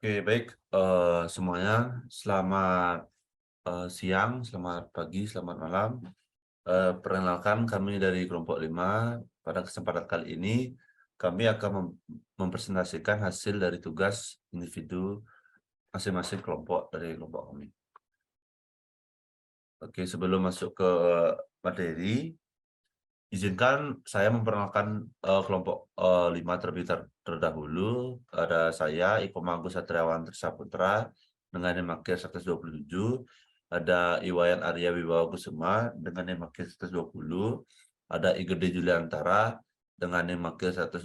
Oke, baik, semuanya selamat, siang, selamat pagi, selamat malam. Perkenalkan kami dari kelompok 5. Pada kesempatan kali ini kami akan mempresentasikan hasil dari tugas individu masing-masing kelompok dari kelompok kami. Oke, sebelum masuk ke materi, izinkan saya memperkenalkan, kelompok, 5 terlebih terdahulu. Ada saya, Iko Agus Satriawan Trisaputra dengan NIM 127, ada Iwayan Arya Wibawa Kusuma dengan NIM 120, ada Igede Juliantara dengan NIM 122,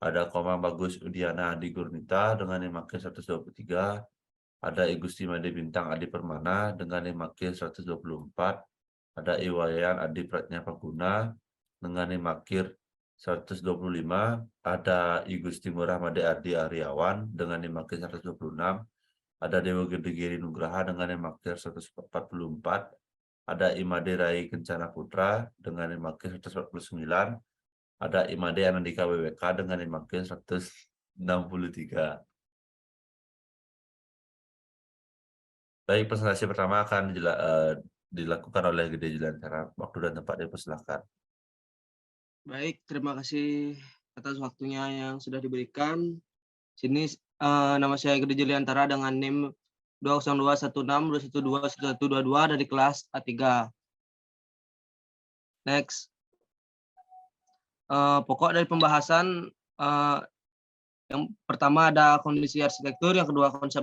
ada Komang Bagus Udiana Adi Gurnita dengan NIM 123, ada Igusti Made Bintang Adi Permana dengan NIM 124, ada Iwayan Adi Pratnya Paguna dengan NIM 125, ada Igusti Murah Made Adi Aryawan dengan NIM 126, ada Dewa Gede Giri Nugraha dengan NIM 144, ada Imade Rai Kencana Putra dengan NIM 149, ada Imade Anandika WWK dengan NIM 163. Baik, presentasi pertama akan dilakukan oleh Gede Juliantara. Waktu dan tempat dipersilakan. Baik, terima kasih atas waktunya yang sudah diberikan. Sini nama saya Gede Juliantara dengan NIM 20216212122 dari kelas A3. Next. Pokok dari pembahasan yang pertama ada kondisi arsitektur, yang kedua konsep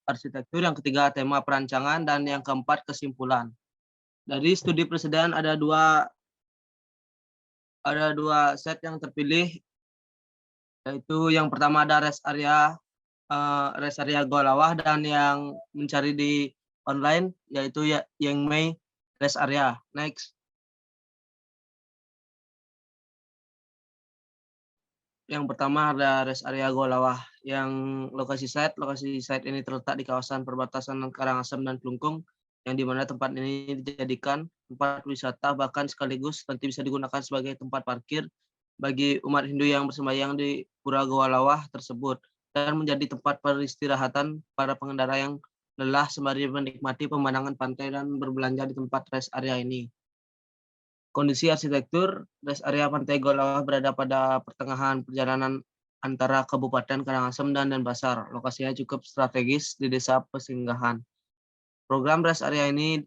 arsitektur, yang ketiga tema perancangan, dan yang keempat kesimpulan. Dari studi preseden ada dua set yang terpilih, yaitu yang pertama ada rest area Golawah, dan yang mencari di online yaitu Yang Mei rest area. Next. Yang pertama ada rest area Golawah, yang lokasi site ini terletak di kawasan perbatasan Karangasem dan Klungkung, yang dimana tempat ini dijadikan tempat wisata, bahkan sekaligus nanti bisa digunakan sebagai tempat parkir bagi umat Hindu yang bersembahyang di Pura Golawah tersebut, dan menjadi tempat peristirahatan para pengendara yang lelah sembari menikmati pemandangan pantai dan berbelanja di tempat rest area ini. Kondisi arsitektur rest area Pantai Golawah berada pada pertengahan perjalanan antara Kabupaten Karangasem dan Denpasar. Lokasinya cukup strategis di desa Pesinggahan. Program rest area ini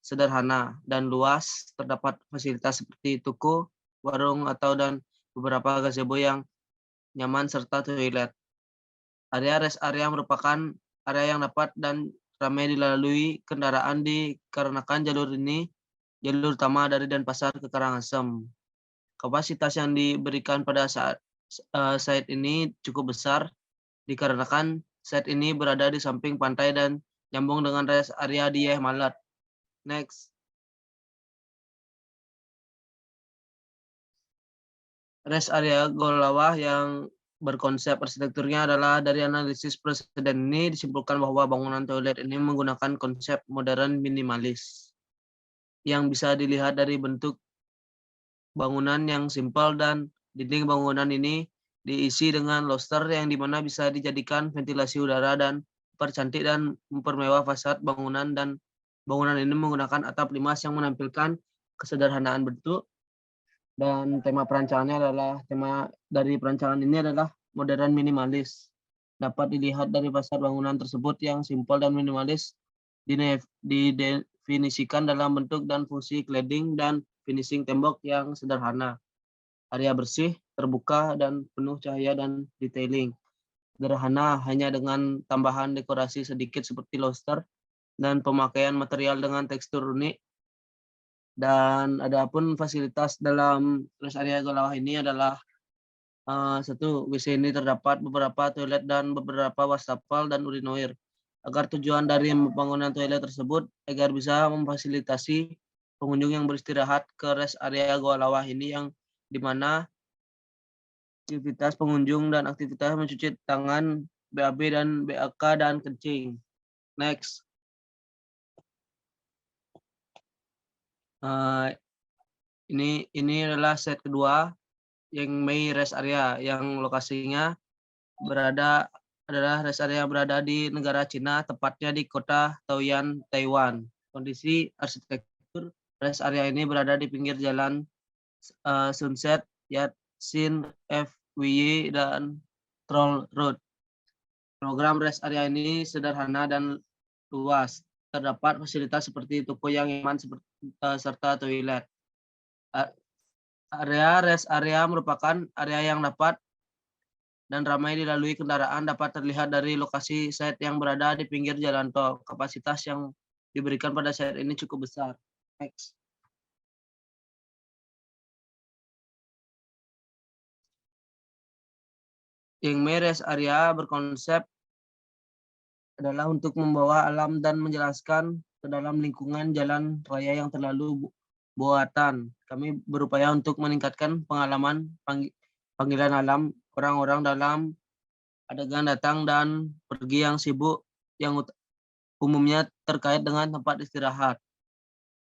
sederhana dan luas, terdapat fasilitas seperti toko, warung, dan beberapa gazebo yang nyaman serta toilet. Area rest area merupakan area yang dapat dan ramai dilalui kendaraan dikarenakan jalur ini jalur utama dari Denpasar ke Karangasem. Kapasitas yang diberikan pada saat site ini cukup besar dikarenakan site ini berada di samping pantai dan nyambung dengan rest area di Malat. Next. Rest area Golawah yang berkonsep arsitekturnya adalah dari analisis preseden ini disimpulkan bahwa bangunan toilet ini menggunakan konsep modern minimalis yang bisa dilihat dari bentuk bangunan yang simpel, dan dinding bangunan ini diisi dengan lobster yang dimana bisa dijadikan ventilasi udara dan percantik dan mempermewah fasad bangunan, dan bangunan ini menggunakan atap limas yang menampilkan kesederhanaan bentuk, dan tema dari perancangan ini adalah modern minimalis. Dapat dilihat dari fasad bangunan tersebut yang simpel dan minimalis didefinisikan dalam bentuk dan fungsi cladding dan finishing tembok yang sederhana, area bersih, terbuka, dan penuh cahaya dan detailing. Sederhana hanya dengan tambahan dekorasi sedikit seperti lobster dan pemakaian material dengan tekstur unik. Dan adapun fasilitas dalam rest area Golawah ini adalah satu, WC ini terdapat beberapa toilet dan beberapa wastafel dan urinoir. Agar tujuan dari pembangunan toilet tersebut agar bisa memfasilitasi pengunjung yang beristirahat ke rest area Golawah ini, yang dimana aktivitas pengunjung dan aktivitas mencuci tangan, BAB dan BAK, dan kencing. Next. Ini adalah set kedua yang Mei rest area, yang lokasinya berada adalah rest area yang berada di negara Cina, tepatnya di kota Taoyuan, Taiwan. Kondisi arsitektur rest area ini berada di pinggir jalan Sunset, Yat-Sin, FWY, dan Troll Road. Program rest area ini sederhana dan luas. Terdapat fasilitas seperti toko yang nyaman serta toilet. Area rest area merupakan area yang dapat dan ramai dilalui kendaraan, dapat terlihat dari lokasi site yang berada di pinggir jalan tol. Kapasitas yang diberikan pada site ini cukup besar. Next. Ingme rest area berkonsep adalah untuk membawa alam dan menjelaskan ke dalam lingkungan jalan raya yang terlalu buatan. Kami berupaya untuk meningkatkan pengalaman panggilan alam orang-orang dalam adegan datang dan pergi yang sibuk, yang umumnya terkait dengan tempat istirahat.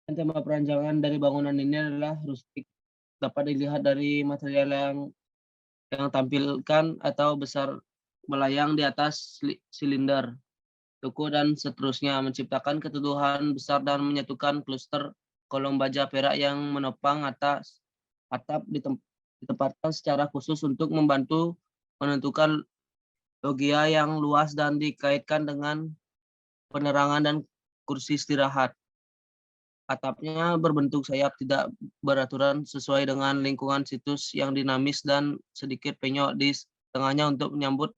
Dan tema perancangan dari bangunan ini adalah rustik. Dapat dilihat dari material yang tampilkan atau besar melayang di atas silinder, tuku, dan seterusnya, menciptakan keteduhan besar dan menyatukan kluster kolom baja perak yang menopang atas atap ditempatkan secara khusus untuk membantu menentukan logia yang luas dan dikaitkan dengan penerangan dan kursi istirahat. Atapnya berbentuk sayap tidak beraturan sesuai dengan lingkungan situs yang dinamis dan sedikit penyok di tengahnya untuk menyambut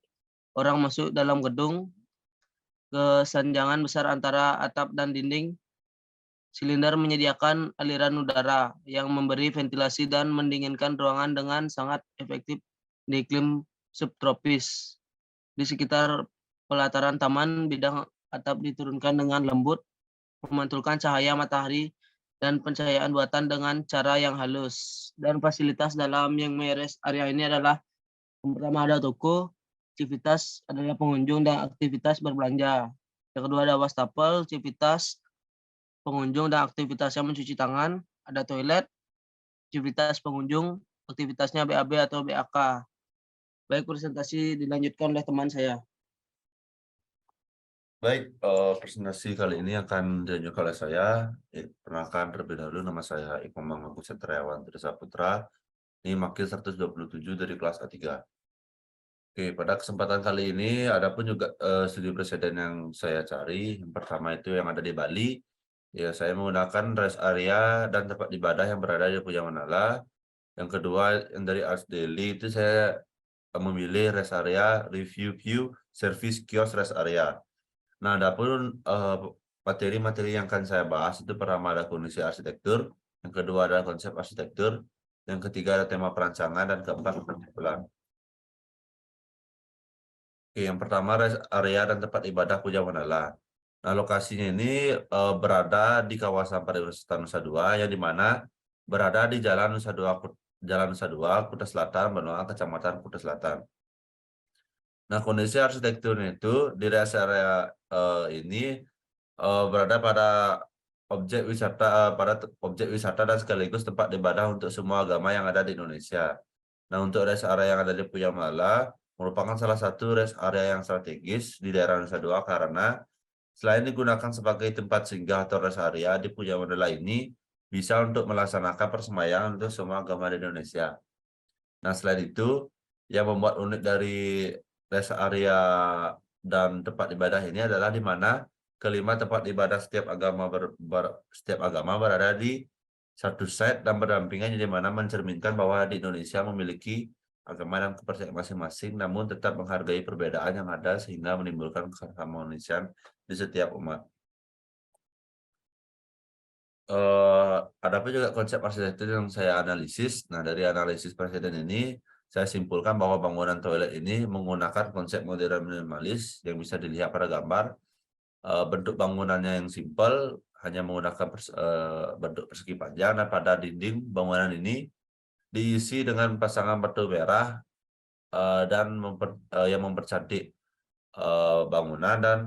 orang masuk dalam gedung. Kesenjangan besar antara atap dan dinding silinder menyediakan aliran udara yang memberi ventilasi dan mendinginkan ruangan dengan sangat efektif di iklim subtropis. Di sekitar pelataran taman, bidang atap diturunkan dengan lembut, memantulkan cahaya matahari dan pencahayaan buatan dengan cara yang halus. Dan fasilitas dalam yang meres area ini adalah, yang pertama ada toko, aktivitas adalah pengunjung dan aktivitas berbelanja. Yang kedua ada wastafel, aktivitas pengunjung dan aktivitasnya mencuci tangan. Ada toilet, aktivitas pengunjung, aktivitasnya BAB atau BAK. Baik, presentasi dilanjutkan oleh teman saya. Baik, presentasi kali ini akan dilanjutkan oleh saya. Perkenalkan terlebih dahulu, nama saya Ikomang Agus Satriawan Trisaputra. Ini Makil 127 dari kelas A3. Oke, pada kesempatan kali ini ada pun juga studi presiden yang saya cari. Yang pertama itu yang ada di Bali. Ya, saya menggunakan rest area dan tempat ibadah yang berada di Puja Manala. Yang kedua yang dari Arts Daily itu saya memilih rest area review view service kios rest area. Nah, adapun materi-materi yang akan saya bahas itu pertama ada kondisi arsitektur, yang kedua adalah konsep arsitektur, yang ketiga ada tema perancangan, dan keempat penjempulan. Oke, yang pertama rest area dan tempat ibadah Puja Manala. Nah, lokasinya ini berada di kawasan pariwisata Nusa Dua, yang dimana berada di Jalan Nusa Dua, Kuta Selatan, Benoa, Kecamatan Kuta Selatan. Nah, kondisi arsitekturnya itu di rest area ini berada pada objek wisata dan sekaligus tempat ibadah untuk semua agama yang ada di Indonesia. Nah, untuk rest area yang ada di Puja Manala merupakan salah satu rest area yang strategis di daerah Nusa Dua karena selain digunakan sebagai tempat singgah atau rest area di Puja Manala ini bisa untuk melaksanakan persembahyaan untuk semua agama di Indonesia. Nah, selain itu, yang membuat unik dari rest area dan tempat ibadah ini adalah di mana kelima tempat ibadah setiap agama berada di satu site dan berdampingan, di mana mencerminkan bahwa di Indonesia memiliki agama dan kepercayaan masing-masing, namun tetap menghargai perbedaan yang ada sehingga menimbulkan keharmonisan di setiap umat. Ada pun juga konsep arsitektur yang saya analisis. Nah, dari analisis presiden ini, saya simpulkan bahwa bangunan toilet ini menggunakan konsep modern minimalis yang bisa dilihat pada gambar. Bentuk bangunannya yang simpel, hanya menggunakan bentuk persegi panjang, dan pada dinding bangunan ini diisi dengan pasangan batu merah dan yang mempercantik bangunan, dan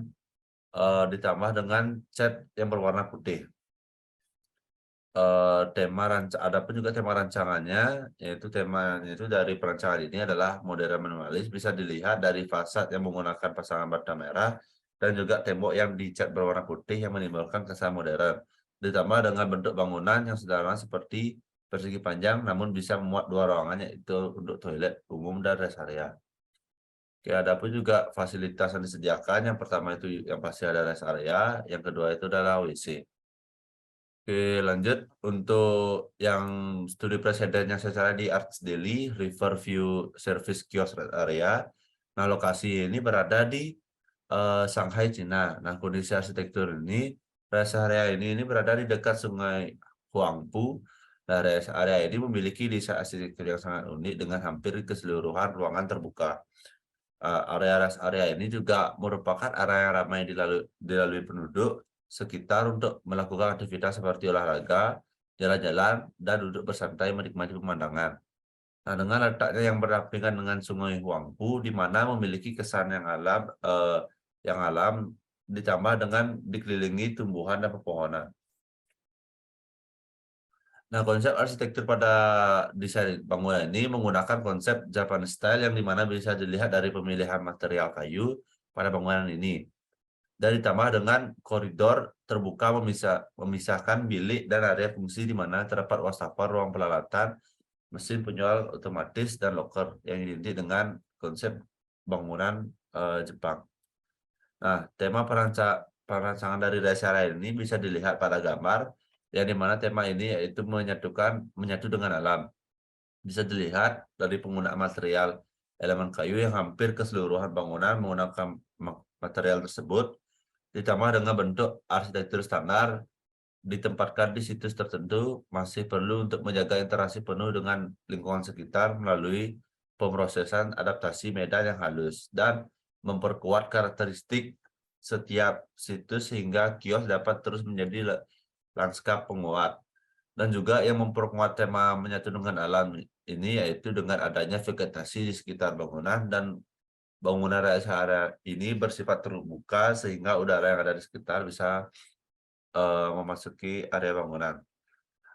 ditambah dengan cat yang berwarna putih. ada pun juga tema rancangannya, yaitu temanya itu dari perancangan ini adalah modern minimalis, bisa dilihat dari fasad yang menggunakan pasangan bata merah dan juga tembok yang dicat berwarna putih yang menimbulkan kesan modern. Ditambah dengan bentuk bangunan yang sederhana seperti persegi panjang namun bisa memuat dua ruangan, yaitu untuk toilet umum dan rest area. Oke, ada pun juga fasilitas yang disediakan. Yang pertama itu yang pasti ada rest area, yang kedua itu adalah WC. Oke, lanjut untuk yang studi presiden yang secara di Arts Daily Riverview Service Kiosk Area. Nah, lokasi ini berada di Shanghai, Cina. Nah, kondisi arsitektur ini, rest area ini berada di dekat Sungai Huangpu. Nah, rest area ini memiliki desain arsitektur yang sangat unik dengan hampir keseluruhan ruangan terbuka. Area rest area ini juga merupakan area yang ramai dilalui penduduk sekitar untuk melakukan aktivitas seperti olahraga, jalan-jalan, dan duduk bersantai menikmati pemandangan. Nah, dengan letaknya yang berdampingan dengan Sungai Huangpu, di mana memiliki kesan yang alam ditambah dengan dikelilingi tumbuhan dan pepohonan. Nah, konsep arsitektur pada desain bangunan ini menggunakan konsep Japanese style yang dimana bisa dilihat dari pemilihan material kayu pada bangunan ini. Dan ditambah dengan koridor terbuka memisahkan bilik dan area fungsi di mana terdapat wastafel, ruang peralatan, mesin penjual otomatis, dan loker yang identik dengan konsep bangunan Jepang. Nah, tema perancangan dari dasar ini bisa dilihat pada gambar, yang dimana tema ini yaitu menyatu dengan alam. Bisa dilihat dari penggunaan material elemen kayu yang hampir keseluruhan bangunan menggunakan material tersebut, ditambah dengan bentuk arsitektur standar, ditempatkan di situs tertentu, masih perlu untuk menjaga interaksi penuh dengan lingkungan sekitar melalui pemrosesan adaptasi medan yang halus, dan memperkuat karakteristik setiap situs sehingga kios dapat terus menjadi lanskap penguat. Dan juga yang memperkuat tema menyatu dengan alam ini yaitu dengan adanya vegetasi di sekitar bangunan, dan bangunan rest area ini bersifat terbuka sehingga udara yang ada di sekitar bisa memasuki area bangunan.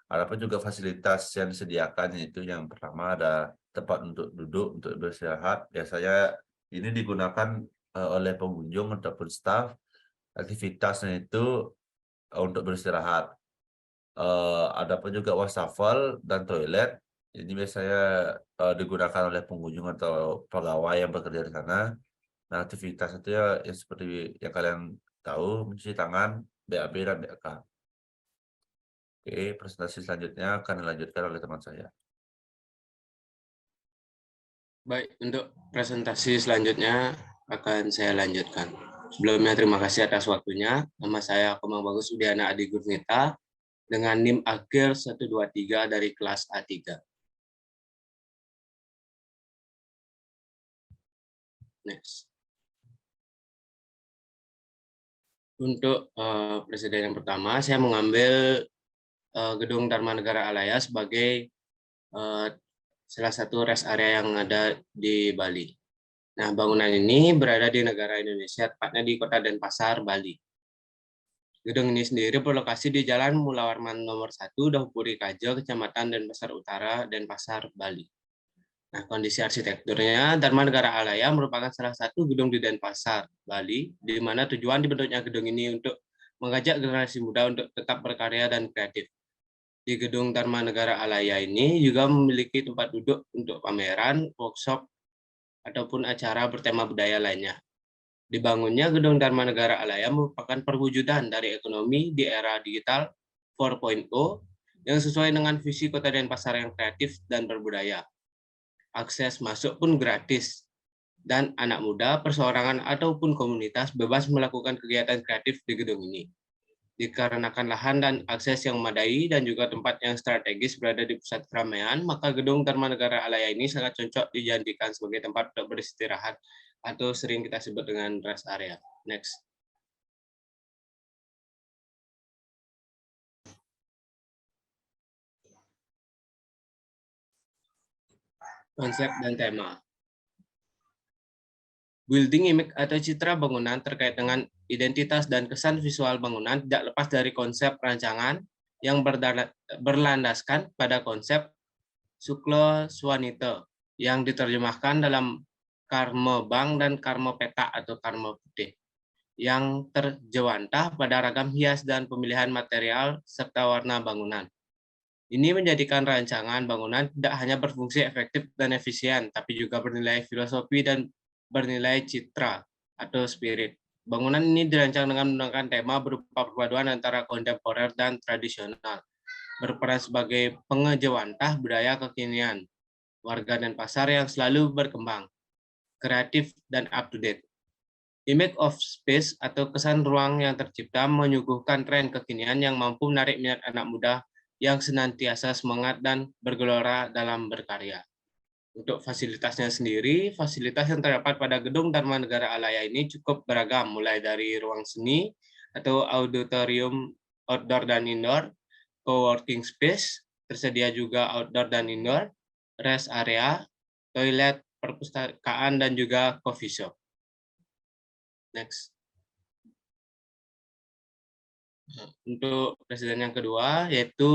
Adapun juga fasilitas yang disediakan, yaitu yang pertama ada tempat untuk duduk untuk beristirahat. Biasanya ini digunakan oleh pengunjung ataupun staf. Aktivitasnya itu untuk beristirahat. Ada pun juga wastafel dan toilet. Ini biasanya digunakan oleh pengunjung atau pegawai yang bekerja di sana. Nah, aktivitas itu ya seperti yang kalian tahu, mencuci tangan, BAB, dan BAK. Oke, presentasi selanjutnya akan dilanjutkan oleh teman saya. Baik, untuk presentasi selanjutnya akan saya lanjutkan. Sebelumnya terima kasih atas waktunya. Nama saya Komang Bagus Udiana Adi Gurnita dengan NIM akhir 123 dari kelas A3. Next. Untuk presiden yang pertama, saya mengambil Gedung Dharma Negara Alaya sebagai salah satu rest area yang ada di Bali. Nah, bangunan ini berada di negara Indonesia, tepatnya di Kota Denpasar, Bali. Gedung ini sendiri berlokasi di Jalan Mula Warman nomor 1, Daupuri Kajo, Kecamatan Denpasar Utara, Denpasar, Bali. Nah, kondisi arsitekturnya, Dharma Negara Alaya merupakan salah satu gedung di Denpasar, Bali, di mana tujuan dibentuknya gedung ini untuk mengajak generasi muda untuk tetap berkarya dan kreatif. Di gedung Dharma Negara Alaya ini juga memiliki tempat duduk untuk pameran, workshop, ataupun acara bertema budaya lainnya. Dibangunnya Gedung Dharma Negara Alaya merupakan perwujudan dari ekonomi di era digital 4.0 yang sesuai dengan visi Kota Denpasar yang kreatif dan berbudaya. Akses masuk pun gratis, dan anak muda, perseorangan, ataupun komunitas bebas melakukan kegiatan kreatif di gedung ini. Dikarenakan lahan dan akses yang memadai dan juga tempat yang strategis berada di pusat keramaian, maka Gedung Dharma Negara Alaya ini sangat cocok dijadikan sebagai tempat untuk beristirahat atau sering kita sebut dengan rest area. Next. Konsep dan tema. Building image atau citra bangunan terkait dengan identitas dan kesan visual bangunan tidak lepas dari konsep rancangan yang berlandaskan pada konsep Suklo Swanito yang diterjemahkan dalam Karma Bang dan Karma Petak atau Karma Putih yang terjewantah pada ragam hias dan pemilihan material serta warna bangunan. Ini menjadikan rancangan bangunan tidak hanya berfungsi efektif dan efisien, tapi juga bernilai filosofi dan bernilai citra atau spirit. Bangunan ini dirancang dengan menggunakan tema berupa perpaduan antara kontemporer dan tradisional, berperan sebagai pengejawantah budaya kekinian, warga dan pasar yang selalu berkembang, kreatif dan up-to-date. Image of space atau kesan ruang yang tercipta menyuguhkan tren kekinian yang mampu menarik minat anak muda yang senantiasa semangat dan bergelora dalam berkarya. Untuk fasilitasnya sendiri, fasilitas yang terdapat pada Gedung Dharma Negara Alaya ini cukup beragam, mulai dari ruang seni atau auditorium outdoor dan indoor, co-working space, tersedia juga outdoor dan indoor, rest area, toilet, perpustakaan, dan juga coffee shop. Next. Untuk presiden yang kedua, yaitu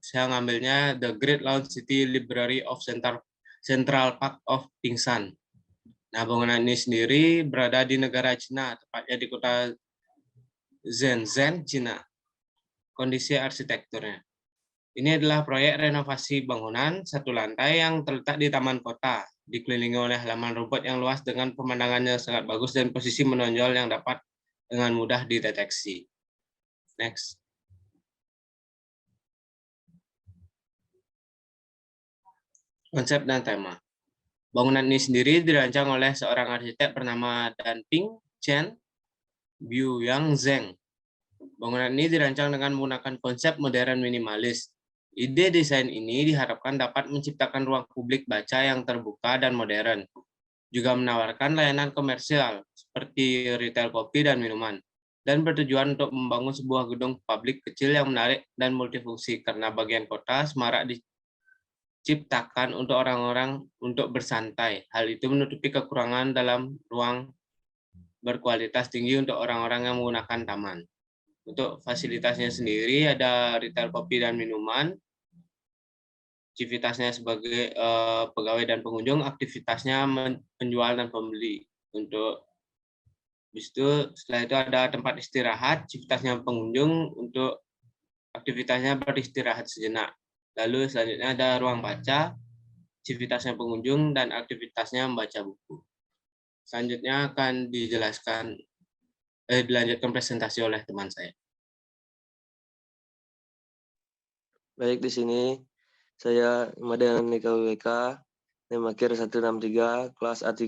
saya ngambilnya The Great Lawn City Library of Central Park of Tingsan. Nah, bangunan ini sendiri berada di negara Cina, tepatnya di kota Shenzhen, Cina. Kondisi arsitekturnya. Ini adalah proyek renovasi bangunan satu lantai yang terletak di taman kota, dikelilingi oleh halaman rumput yang luas dengan pemandangannya sangat bagus dan posisi menonjol yang dapat dengan mudah dideteksi. Next. Konsep dan tema. Bangunan ini sendiri dirancang oleh seorang arsitek bernama Dan Ping Chen Biuyang Zheng. Bangunan ini dirancang dengan menggunakan konsep modern minimalis. Ide desain ini diharapkan dapat menciptakan ruang publik baca yang terbuka dan modern. Juga menawarkan layanan komersial seperti retail kopi dan minuman. Dan bertujuan untuk membangun sebuah gedung publik kecil yang menarik dan multifungsi karena bagian kota semarak diciptakan untuk orang-orang untuk bersantai. Hal itu menutupi kekurangan dalam ruang berkualitas tinggi untuk orang-orang yang menggunakan taman. Untuk fasilitasnya sendiri ada retail kopi dan minuman, aktivitasnya sebagai pegawai dan pengunjung, aktivitasnya penjual dan pembeli. Untuk habis itu setelah itu ada tempat istirahat, aktivitasnya pengunjung, untuk aktivitasnya beristirahat sejenak. Lalu selanjutnya ada ruang baca, aktivitasnya pengunjung, dan aktivitasnya membaca buku. Selanjutnya akan dilanjutkan presentasi oleh teman saya. Baik, di sini saya Mada Nika WK, Nemakir 163, kelas A3.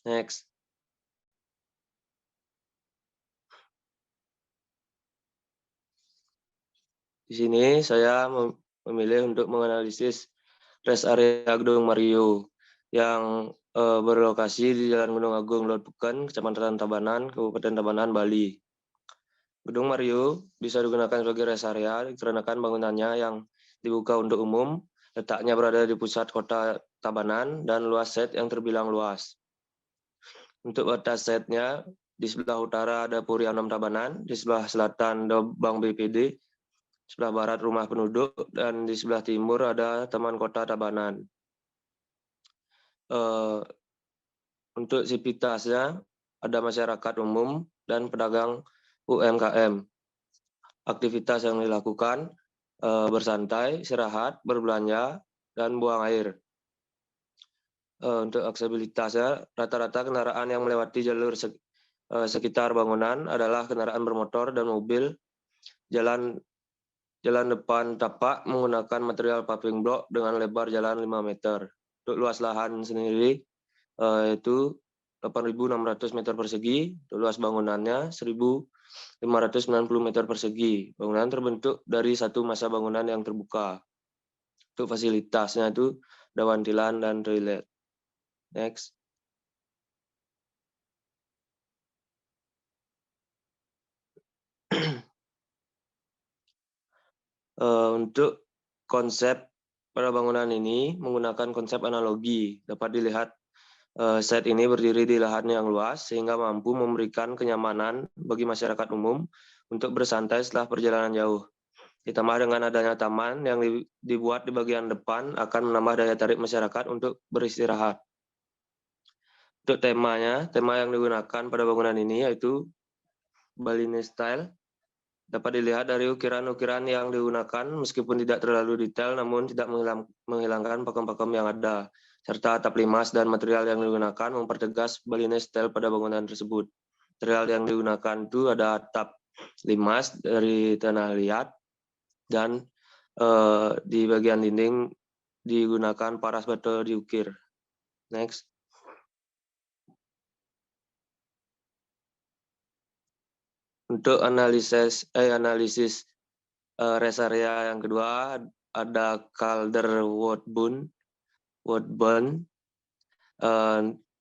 Next. Di sini saya memilih untuk menganalisis rest area Gedung Mario yang berlokasi di Jalan Gunung Agung, Laut Bukan, Kecamatan Tabanan, Kabupaten Tabanan, Bali. Gedung Mario bisa digunakan sebagai rest area dikarenakan bangunannya yang dibuka untuk umum, letaknya berada di pusat kota Tabanan, dan luas set yang terbilang luas. Untuk batas setnya, di sebelah utara ada Puri 6 Tabanan, di sebelah selatan ada Bank BPD, sebelah barat rumah penduduk, dan di sebelah timur ada Taman Kota Tabanan. Untuk sivitasnya ada masyarakat umum dan pedagang UMKM. Aktivitas yang dilakukan bersantai, istirahat, berbelanja, dan buang air. Untuk aksesibilitasnya, rata-rata kendaraan yang melewati jalur sekitar bangunan adalah kendaraan bermotor dan mobil. Jalan depan tapak menggunakan material paving block dengan lebar jalan 5 meter. Untuk luas lahan sendiri yaitu 8.600 meter persegi, luas bangunannya 1.590 meter persegi. Bangunan terbentuk dari satu massa bangunan yang terbuka. Untuk fasilitasnya itu ada wantilan dan toilet. Next. Untuk konsep pada bangunan ini menggunakan konsep analogi. Dapat dilihat set ini berdiri di lahan yang luas sehingga mampu memberikan kenyamanan bagi masyarakat umum untuk bersantai setelah perjalanan jauh. Ditambah dengan adanya taman yang dibuat di bagian depan akan menambah daya tarik masyarakat untuk beristirahat. Untuk temanya, tema yang digunakan pada bangunan ini yaitu Balinese Style. Dapat dilihat dari ukiran-ukiran yang digunakan meskipun tidak terlalu detail namun tidak menghilangkan pakem-pakem yang ada, serta atap limas dan material yang digunakan mempertegas Balinese Style pada bangunan tersebut. Material yang digunakan itu ada atap limas dari tanah liat dan di bagian dinding digunakan paras batu diukir. Next. Untuk analisis rest area yang kedua ada Calder Woodburn,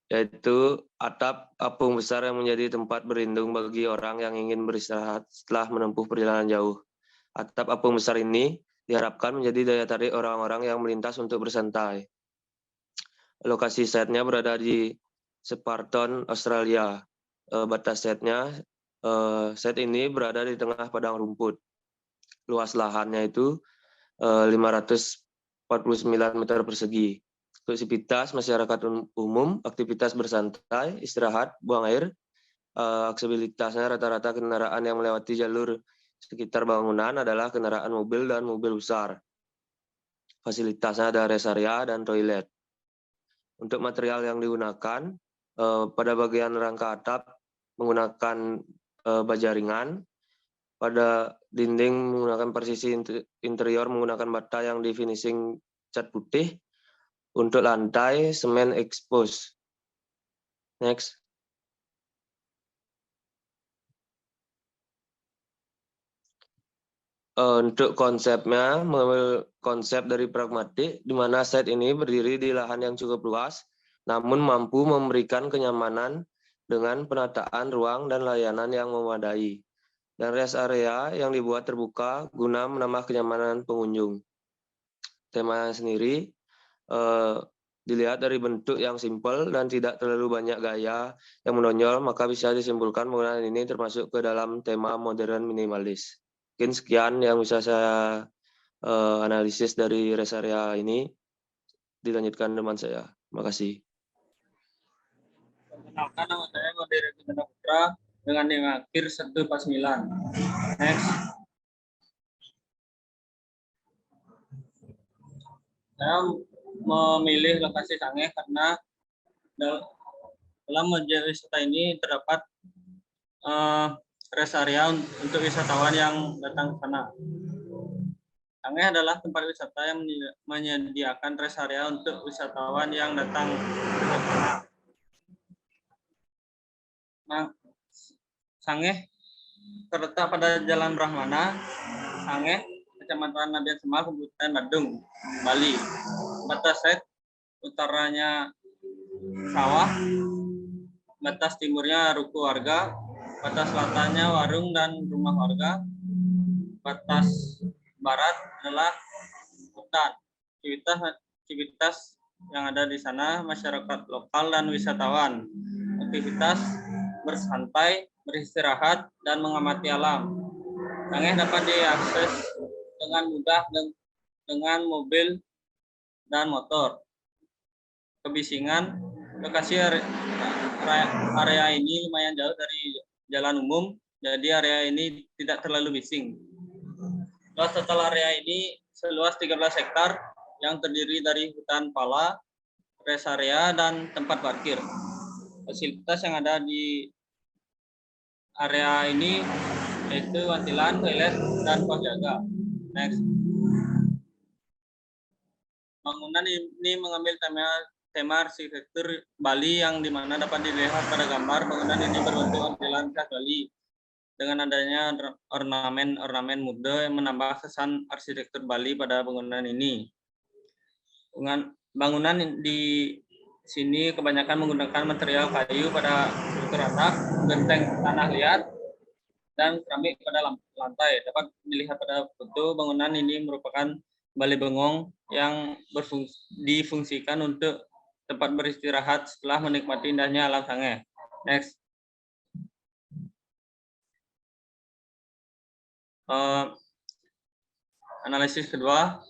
yaitu atap apung besar yang menjadi tempat berlindung bagi orang yang ingin beristirahat setelah menempuh perjalanan jauh. Atap apung besar ini diharapkan menjadi daya tarik orang-orang yang melintas untuk bersantai. Lokasi setnya berada di Shepparton, Australia. Batas setnya, set ini berada di tengah padang rumput. Luas lahannya itu 549 meter persegi. Untuk aktivitas masyarakat umum, aktivitas bersantai, istirahat, buang air, aksesibilitasnya rata-rata kendaraan yang melewati jalur sekitar bangunan adalah kendaraan mobil dan mobil besar. Fasilitasnya ada rest area dan toilet. Untuk material yang digunakan, pada bagian rangka atap menggunakan baja ringan, pada dinding menggunakan persisi interior menggunakan bata yang di finishing cat putih, untuk lantai semen expose. Next. Untuk konsepnya, mengambil konsep dari pragmatik, di mana set ini berdiri di lahan yang cukup luas, namun mampu memberikan kenyamanan dengan penataan ruang dan layanan yang memadai. Dan rest area yang dibuat terbuka guna menambah kenyamanan pengunjung. Tema sendiri dilihat dari bentuk yang simpel dan tidak terlalu banyak gaya yang menonjol, maka bisa disimpulkan bangunan ini termasuk ke dalam tema modern minimalis. Mungkin sekian yang bisa saya analisis dari rest area ini. Dilanjutkan teman saya. Terima kasih. Perkenalkan, nama saya Modern Gendana Putra dengan nilai akhir 149. Next. Saya memilih lokasi Sangihe karena dalam objek wisata ini terdapat rest area untuk wisatawan yang datang ke sana. Sangihe adalah tempat wisata yang menyediakan rest area untuk wisatawan yang datang ke sana. Nah, Sangihe terletak pada Jalan Brahmana, Sangihe, Kecamatan Nabian Semal, Kabupaten Badung, Bali. Batas set utaranya sawah, batas timurnya ruko warga, batas selatannya warung dan rumah warga, batas barat adalah hutan. Aktivitas yang ada di sana masyarakat lokal dan wisatawan. Aktivitas bersantai, beristirahat, dan mengamati alam. Sangihe dapat diakses dengan mudah dengan mobil dan motor. Kebisingan, lokasi area ini lumayan jauh dari jalan umum, jadi area ini tidak terlalu bising. Luas total area ini seluas 13 hektar yang terdiri dari hutan pala, rest area, dan tempat parkir. Fasilitas yang ada di area ini yaitu wantilan, toilet, dan pos jaga. Next. Bangunan ini mengambil tema arsitektur Bali yang dimana dapat dilihat pada gambar bangunan ini berbentuk wantilan khas Bali dengan adanya ornamen muda yang menambah kesan arsitektur Bali pada bangunan ini. Bangunan di sini kebanyakan menggunakan material kayu pada struktur atap, genteng tanah liat, dan keramik pada lantai. Dapat dilihat pada foto bangunan ini merupakan balai bengong yang difungsikan untuk tempat beristirahat setelah menikmati indahnya alam Sangihe. Next. Analisis kedua,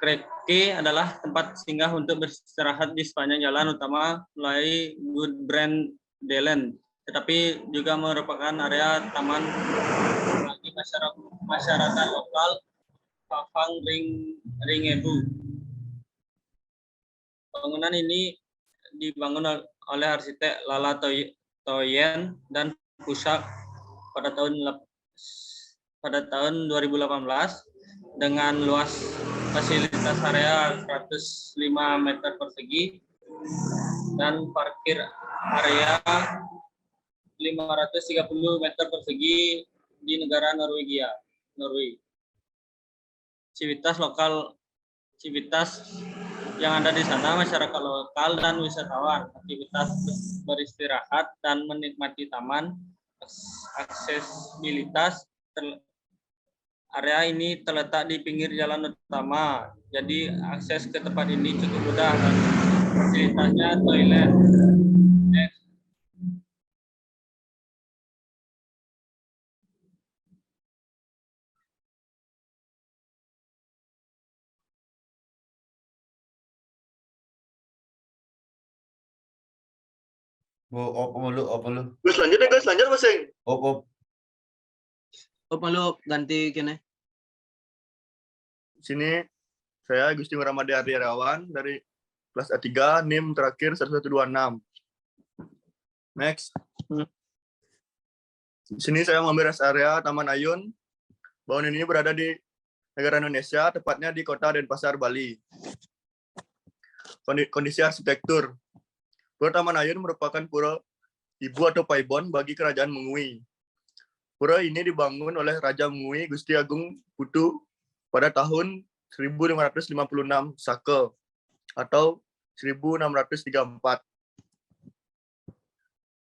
Kreke adalah tempat singgah untuk beristirahat di sepanjang jalan utama mulai Gudbrandsdalen, tetapi juga merupakan area taman bagi masyarakat lokal Pavang Ringebu. Bangunan ini dibangun oleh arsitek Lala Toyen dan Pusak pada tahun 2018 dengan luas fasilitas area 105 meter persegi dan parkir area 530 meter persegi di negara Norwegia. Civitas yang ada di sana masyarakat lokal dan wisatawan, aktivitas beristirahat dan menikmati taman, aksesibilitas. Area ini terletak di pinggir jalan utama, jadi akses ke tempat ini cukup mudah dan fasilitasnya toilet. Next. Op lu. Gus lanjut masing. Op. Malu ganti kene. Sini saya Gusti Muhammad Aryawan dari kelas A3, NIM terakhir 1126. Next. Sini saya mengambil rest area Taman Ayun. Bangunan ini berada di negara Indonesia, tepatnya di kota Denpasar, Bali. Kondisi arsitektur. Pura Taman Ayun merupakan pura ibu atau paibon bagi kerajaan Mengui. Pura ini dibangun oleh Raja Mengui Gusti Agung Putu pada tahun 1556 Saka atau 1634.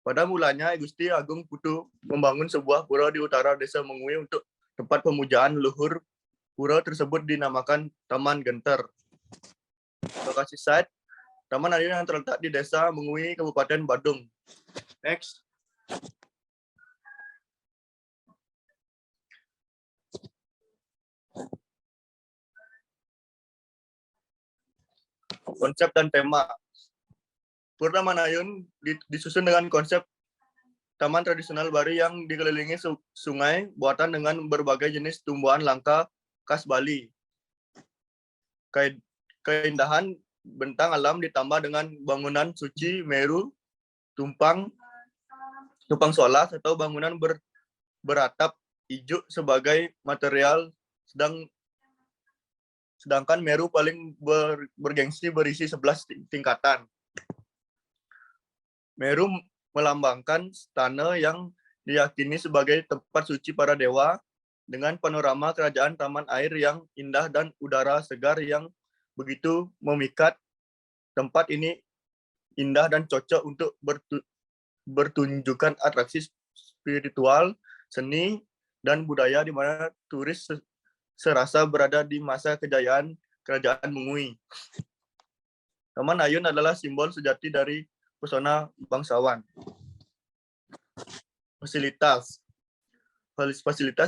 Pada mulanya Gusti Agung Putu membangun sebuah pura di utara desa Mengui untuk tempat pemujaan leluhur. Pura tersebut dinamakan Taman Genter. Lokasi site Taman Ayun yang terletak di desa Mengui, Kabupaten Badung. Next. Konsep dan tema. Pura Taman Ayun disusun dengan konsep taman tradisional Bali yang dikelilingi sungai buatan dengan berbagai jenis tumbuhan langka khas Bali. Keindahan bentang alam ditambah dengan bangunan suci Meru, tumpang solas atau bangunan beratap ijuk sebagai material, sedangkan Meru paling bergengsi berisi 11 tingkatan. Meru melambangkan stana yang diyakini sebagai tempat suci para dewa dengan panorama kerajaan taman air yang indah dan udara segar yang begitu memikat. Tempat ini indah dan cocok untuk bertunjukkan atraksi spiritual, seni, dan budaya di mana turis serasa berada di masa kejayaan kerajaan Mengui. Taman Ayun adalah simbol sejati dari pesona bangsawan. Fasilitas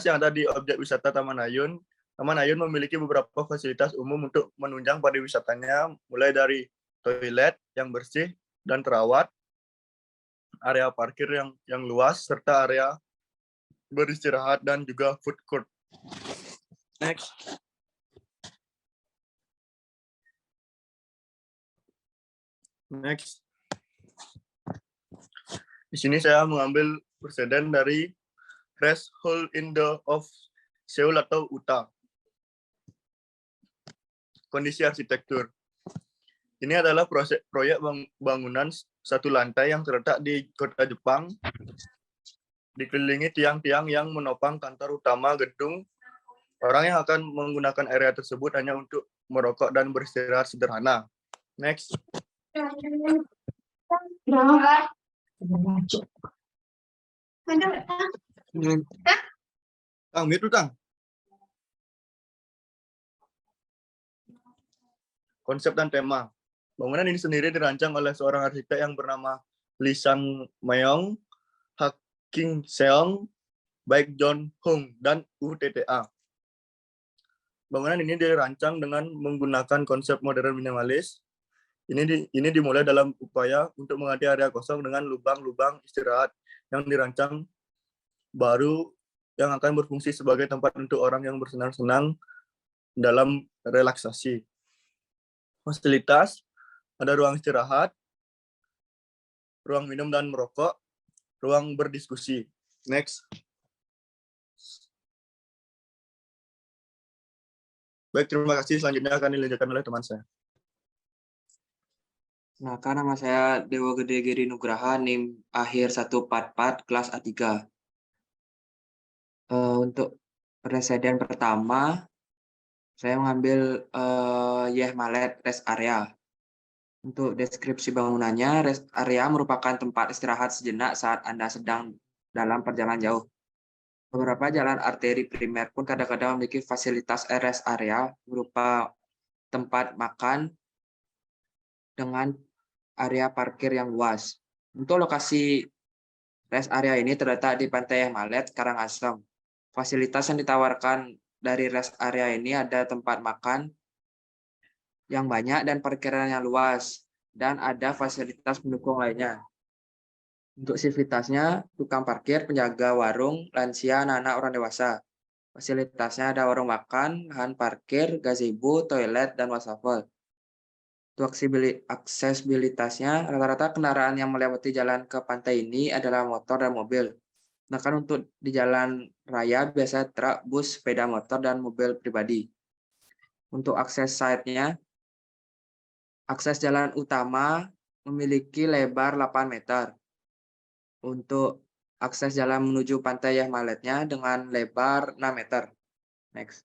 yang ada di objek wisata Taman Ayun. Taman Ayun memiliki beberapa fasilitas umum untuk menunjang pariwisatanya, mulai dari toilet yang bersih dan terawat, area parkir yang luas, serta area beristirahat dan juga food court. Next. Di sini saya mengambil presiden dari Rest Hall in the of Seoul atau UTA. Kondisi arsitektur. Ini adalah proyek bangunan satu lantai yang terletak di kota Jepang, dikelilingi tiang-tiang yang menopang kantor utama gedung. Orang yang akan menggunakan area tersebut hanya untuk merokok dan beristirahat sederhana. Next. Tang, mute Tang. Konsep dan tema. Bangunan ini sendiri dirancang oleh seorang arsitek yang bernama Lee Sang Meong, Hak King Seong, baik John Hung dan UTTA. Bangunan ini dirancang dengan menggunakan konsep modern minimalis. Ini dimulai dalam upaya untuk mengganti area kosong dengan lubang-lubang istirahat yang dirancang baru yang akan berfungsi sebagai tempat untuk orang yang bersenang-senang dalam relaksasi. Fasilitas, ada ruang istirahat, ruang minum dan merokok, ruang berdiskusi. Next. Baik, terima kasih. Selanjutnya akan dilanjutkan oleh teman saya. Nah, nama saya Dewa Gede Giri Nugraha, NIM akhir 144, kelas A3. Untuk presiden pertama, saya mengambil Yeh Malet Rest Area. Untuk deskripsi bangunannya, rest area merupakan tempat istirahat sejenak saat Anda sedang dalam perjalanan jauh. Beberapa jalan arteri primer pun kadang-kadang memiliki fasilitas rest area berupa tempat makan dengan area parkir yang luas. Untuk lokasi rest area ini terletak di Pantai Yeh Malet, Karangasem. Fasilitas yang ditawarkan dari rest area ini ada tempat makan yang banyak dan parkiran yang luas, dan ada fasilitas pendukung lainnya. Untuk sivitasnya, tukang parkir, penjaga warung, lansia, anak-anak, orang dewasa. Fasilitasnya ada warung makan, lahan parkir, gazebo, toilet, dan wastafel. Untuk aksesibilitasnya, rata-rata kendaraan yang melewati jalan ke pantai ini adalah motor dan mobil. Sedangkan untuk di jalan raya biasa truk, bus, sepeda motor, dan mobil pribadi. Untuk akses site-nya, akses jalan utama memiliki lebar 8 meter. Untuk akses jalan menuju pantai Yeh Maletnya dengan lebar 6 meter. Next.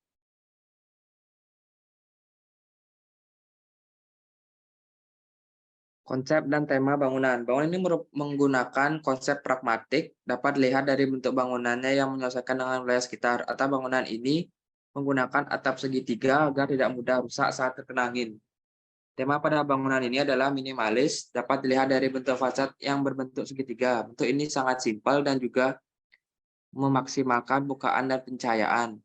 Konsep dan tema bangunan. Bangunan ini menggunakan konsep pragmatik, dapat dilihat dari bentuk bangunannya yang menyesuaikan dengan wilayah sekitar, atau bangunan ini menggunakan atap segitiga agar tidak mudah rusak saat terkena angin. Tema pada bangunan ini adalah minimalis, dapat dilihat dari bentuk fasad yang berbentuk segitiga. Bentuk ini sangat simpel dan juga memaksimalkan bukaan dan pencahayaan.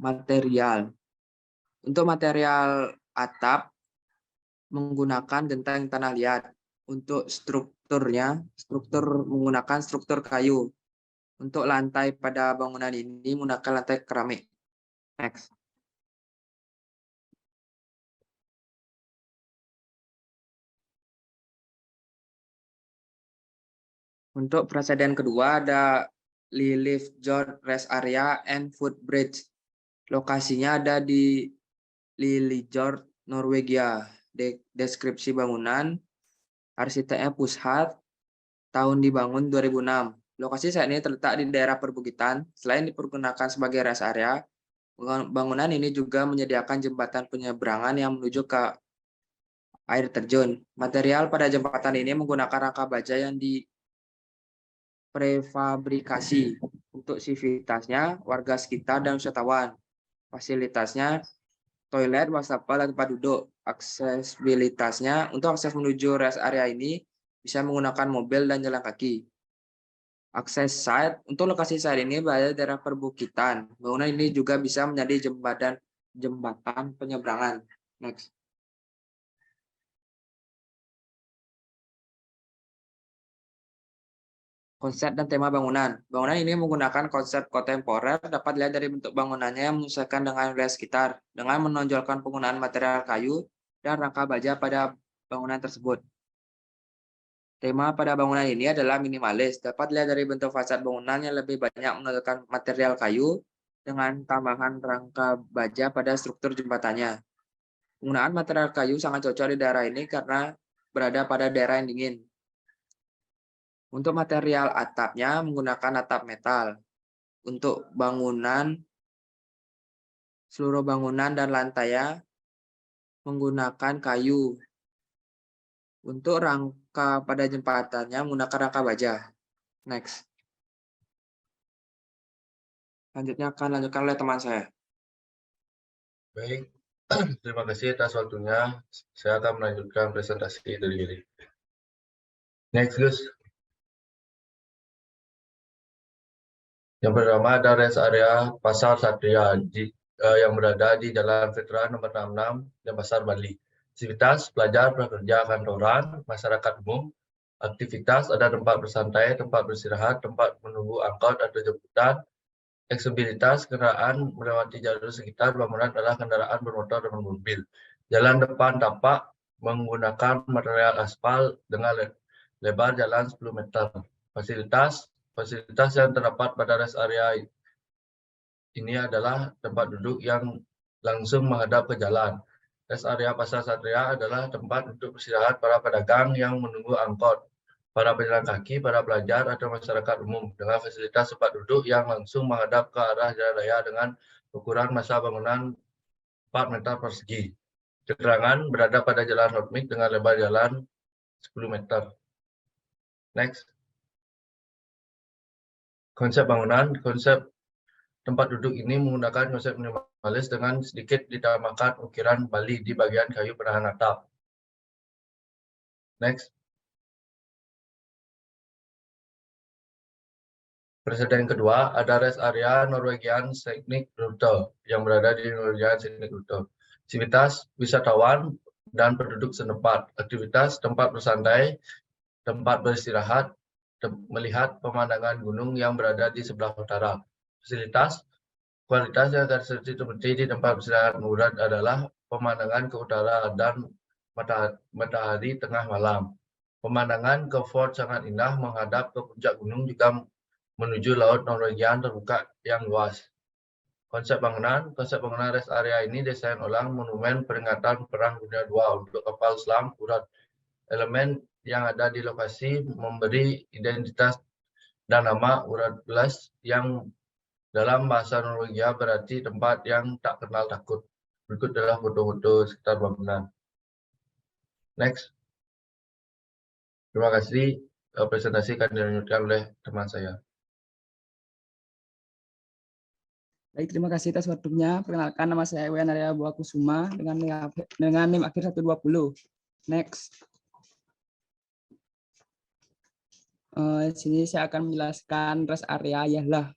Material. Untuk material atap, menggunakan genteng tanah liat. Untuk strukturnya, menggunakan struktur kayu. Untuk lantai pada bangunan ini menggunakan lantai keramik. Next. Untuk presiden kedua ada Lilith George Rest Area and Footbridge. Lokasinya ada di Lillejord, Norwegia. Deskripsi bangunan, arsiteknya Pushat, tahun dibangun 2006. Lokasi saat ini terletak di daerah perbukitan. Selain dipergunakan sebagai rest area, bangunan ini juga menyediakan jembatan penyeberangan yang menuju ke air terjun. Material pada jembatan ini menggunakan rangka baja yang prefabrikasi. Untuk sivitasnya, warga sekitar dan wisatawan. Fasilitasnya, toilet, wastafel, dan tempat duduk. Aksesibilitasnya, untuk akses menuju rest area ini bisa menggunakan mobil dan jalan kaki. Akses site, untuk lokasi site ini berada di daerah perbukitan. Bangunan ini juga bisa menjadi jembatan penyeberangan. Next. Konsep dan tema bangunan. Bangunan ini menggunakan konsep kontemporer, dapat dilihat dari bentuk bangunannya yang menyesuaikan dengan wilayah sekitar, dengan menonjolkan penggunaan material kayu dan rangka baja pada bangunan tersebut. Tema pada bangunan ini adalah minimalis, dapat dilihat dari bentuk fasad bangunan yang lebih banyak menonjolkan material kayu dengan tambahan rangka baja pada struktur jembatannya. Penggunaan material kayu sangat cocok di daerah ini karena berada pada daerah yang dingin. Untuk material atapnya menggunakan atap metal. Untuk bangunan, seluruh bangunan dan lantainya menggunakan kayu. Untuk rangka pada jembatannya menggunakan rangka baja. Next. Selanjutnya akan dilanjutkan oleh teman saya. Baik, terima kasih atas waktunya. Saya akan melanjutkan presentasi dari diri. Next, Gus. Yang pertama ada rest area Pasar Satria yang berada di Jalan Veteran nomor 66 dan Pasar Bali. Aktivitas pelajar, pekerja, kantoran, masyarakat umum. Aktivitas ada tempat bersantai, tempat beristirahat, tempat menunggu angkot atau jemputan. Aksesibilitas kendaraan melewati jalur sekitar bangunan adalah kendaraan bermotor dan mobil. Jalan depan tapak menggunakan material aspal dengan lebar jalan 10 meter. Fasilitas yang terdapat pada rest area ini adalah tempat duduk yang langsung menghadap ke jalan. Rest area Pasar Satria adalah tempat untuk beristirahat para pedagang yang menunggu angkot, para pejalan kaki, para pelajar, atau masyarakat umum dengan fasilitas tempat duduk yang langsung menghadap ke arah jalan raya dengan ukuran masa bangunan 4 meter persegi. Keterangan berada pada jalan Hotmik dengan lebar jalan 10 meter. Next. Konsep bangunan, konsep tempat duduk ini menggunakan konsep minimalis dengan sedikit ditambahkan ukiran Bali di bagian kayu penahan atap. Next. Presiden kedua ada rest area Norwegian Scenic Route yang berada di Norwegian Scenic Route. Aktivitas wisatawan dan penduduk setempat. Aktivitas tempat bersantai, tempat beristirahat, melihat pemandangan gunung yang berada di sebelah utara. Kualitas yang seperti di tempat beristirahat murad adalah pemandangan ke utara dan matahari tengah malam. Pemandangan ke Fort sangat indah menghadap ke puncak gunung juga menuju laut Norwegian terbuka yang luas. Konsep bangunan rest area ini desain ulang monumen peringatan Perang Dunia II untuk kapal selam Urad. Elemen yang ada di lokasi memberi identitas dan nama Urad Plus yang dalam bahasa Norwegia berarti tempat yang tak kenal takut. Berikut adalah foto-foto sekitar bangunan. Next. Terima kasih. Presentasi akan dilanjutkan oleh teman saya. Baik, terima kasih atas waktunya. Perkenalkan, nama saya Ewan Arya Buakusuma dengan NIM akhir 120. Next. Sini saya akan menjelaskan rest area ialah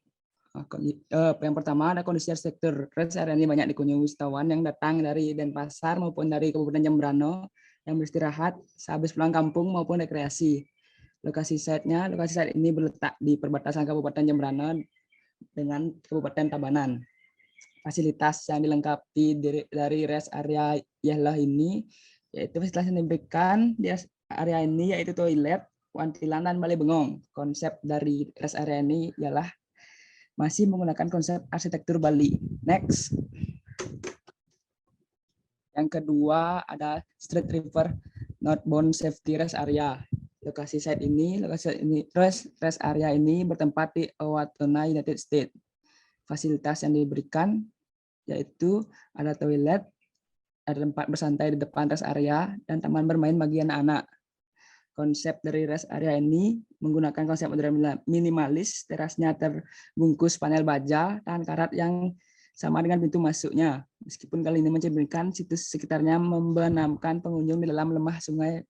yang pertama ada kondisi arsitektur. Rest area ini banyak dikunjungi wisatawan yang datang dari Denpasar maupun dari Kabupaten Jembrana yang beristirahat sehabis pulang kampung maupun rekreasi. Lokasi site ini berletak di perbatasan Kabupaten Jembrana dengan Kabupaten Tabanan. Fasilitas yang dilengkapi dari rest area ialah ini, yaitu fasilitas yang diberikan di area ini yaitu toilet, wantilan, dan balai bengong. Konsep dari rest area ini ialah masih menggunakan konsep arsitektur Bali. Next. Yang kedua ada Street River Northbound Safety Rest Area. Lokasi rest area ini bertempat di Owatonna, United States. Fasilitas yang diberikan yaitu ada toilet, ada tempat bersantai di depan rest area, dan taman bermain bagi anak-anak. Konsep dari rest area ini menggunakan konsep modern minimalis, terasnya terbungkus panel baja, tahan karat yang sama dengan pintu masuknya. Meskipun kali ini mencerminkan situs sekitarnya membenamkan pengunjung di dalam lemah sungai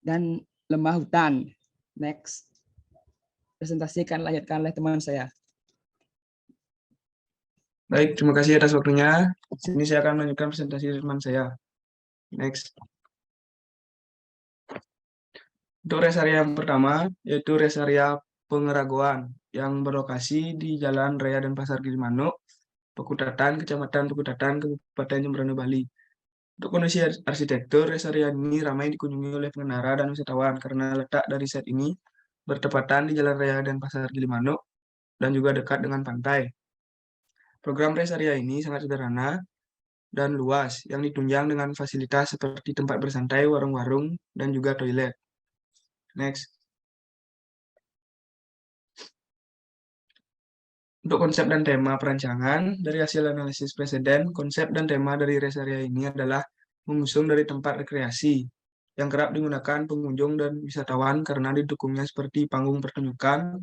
dan lemah hutan. Next. Presentasi akan dilanjutkan oleh teman saya. Baik, terima kasih atas waktunya. Sini saya akan melanjutkan presentasi teman saya. Next. Untuk rest area yang pertama, yaitu rest area Pengeragoan, yang berlokasi di Jalan Raya Denpasar Gilimanuk, Pekutatan, Kecamatan Pekutatan, Kabupaten Jembrana, Bali. Untuk kondisi arsitektur, rest area ini ramai dikunjungi oleh pengendara dan wisatawan karena letak dari site ini bertepatan di Jalan Raya Denpasar Gilimanuk dan juga dekat dengan pantai. Program rest area ini sangat sederhana dan luas yang ditunjang dengan fasilitas seperti tempat bersantai, warung-warung, dan juga toilet. Next. Untuk konsep dan tema perancangan, dari hasil analisis presiden, konsep dan tema dari rest area ini adalah mengusung dari tempat rekreasi yang kerap digunakan pengunjung dan wisatawan karena didukungnya seperti panggung pertunjukan.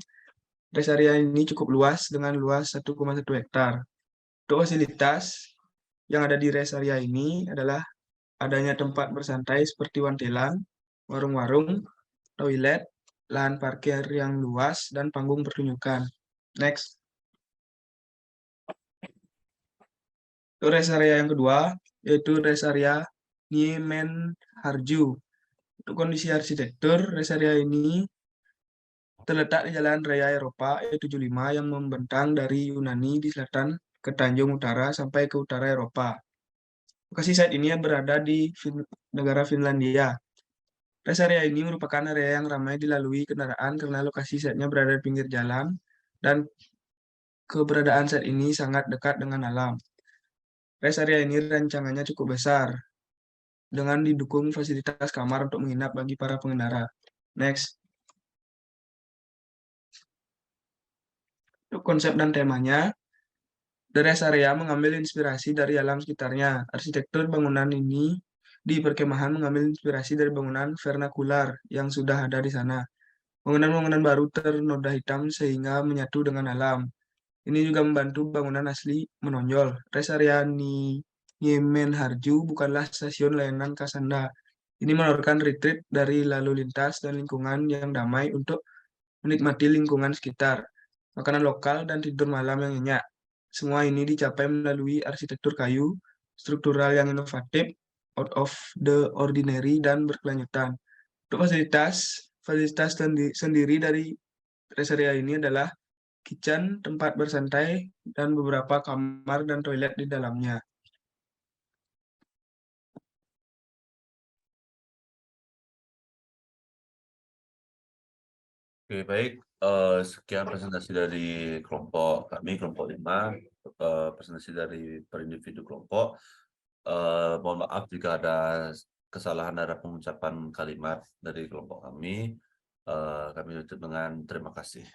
Rest area ini cukup luas dengan luas 1,1 hektar. Untuk fasilitas yang ada di rest area ini adalah adanya tempat bersantai seperti wantelan, warung-warung, toilet, lahan parkir yang luas, dan panggung pertunjukan. Next. Untuk rest area yang kedua, yaitu rest area Niemen Harju. Untuk kondisi arsitektur, rest area ini terletak di Jalan Raya Eropa E75 yang membentang dari Yunani di selatan ke Tanjung Utara sampai ke utara Eropa. Lokasi site ini berada di negara Finlandia. Rest area ini merupakan area yang ramai dilalui kendaraan karena lokasi site-nya berada di pinggir jalan dan keberadaan site ini sangat dekat dengan alam. Rest area ini rancangannya cukup besar dengan didukung fasilitas kamar untuk menginap bagi para pengendara. Next. Untuk konsep dan temanya, The Rest Area mengambil inspirasi dari alam sekitarnya. Arsitektur bangunan ini di perkemahan mengambil inspirasi dari bangunan vernakular yang sudah ada di sana. Bangunan-bangunan baru ternoda hitam sehingga menyatu dengan alam. Ini juga membantu bangunan asli menonjol. Rest Area Niemen Harju bukanlah stasiun layanan Kasanda. Ini menawarkan retreat dari lalu lintas dan lingkungan yang damai untuk menikmati lingkungan sekitar, makanan lokal, dan tidur malam yang nyenyak. Semua ini dicapai melalui arsitektur kayu, struktural yang inovatif, out of the ordinary, dan berkelanjutan. Untuk fasilitas sendiri dari rest area ini adalah kitchen, tempat bersantai, dan beberapa kamar dan toilet di dalamnya. Oke, baik. Sekian presentasi dari kelompok kami, kelompok 5, presentasi dari per individu kelompok. Mohon maaf jika ada kesalahan dalam pengucapan kalimat dari kelompok kami. Kami tutup dengan terima kasih.